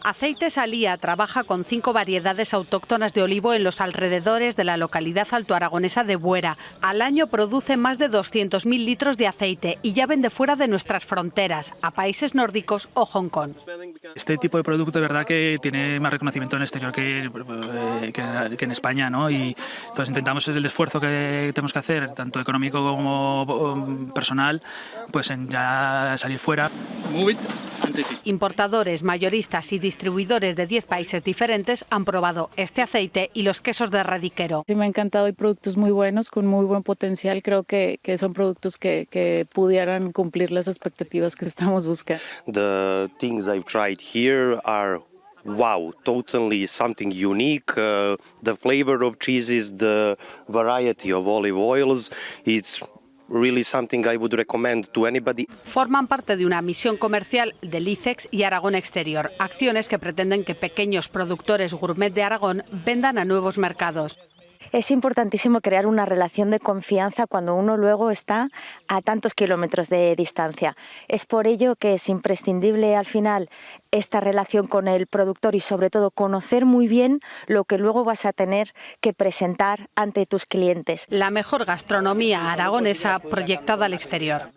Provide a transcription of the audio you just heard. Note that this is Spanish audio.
Aceites Alía trabaja con 5 variedades autóctonas de olivo en los alrededores de la localidad altoaragonesa de Buera. Al año produce más de 200.000 litros de aceite y ya vende fuera de nuestras fronteras, a países nórdicos o Hong Kong. Este tipo de producto de verdad que tiene más reconocimiento en el exterior que en España, ¿no? Y entonces intentamos el esfuerzo que tenemos que hacer, tanto económico como personal, pues en ya salir fuera. Importadores, mayoristas y distribuidores de 10 países diferentes han probado este aceite y los quesos de Radiquero. Sí, me ha encantado, hay productos muy buenos, con muy buen potencial. Creo que son productos que pudieran cumplir las expectativas que estamos buscando. The things I've tried here are wow, totally something unique. The flavor of cheeses, the variety of olive oils, it's really something I would recommend to anybody. Forman parte de una misión comercial del ICEX y Aragón Exterior, acciones que pretenden que pequeños productores gourmet de Aragón vendan a nuevos mercados. Es importantísimo crear una relación de confianza cuando uno luego está a tantos kilómetros de distancia. Es por ello que es imprescindible al final esta relación con el productor y sobre todo conocer muy bien lo que luego vas a tener que presentar ante tus clientes. La mejor gastronomía aragonesa proyectada al exterior.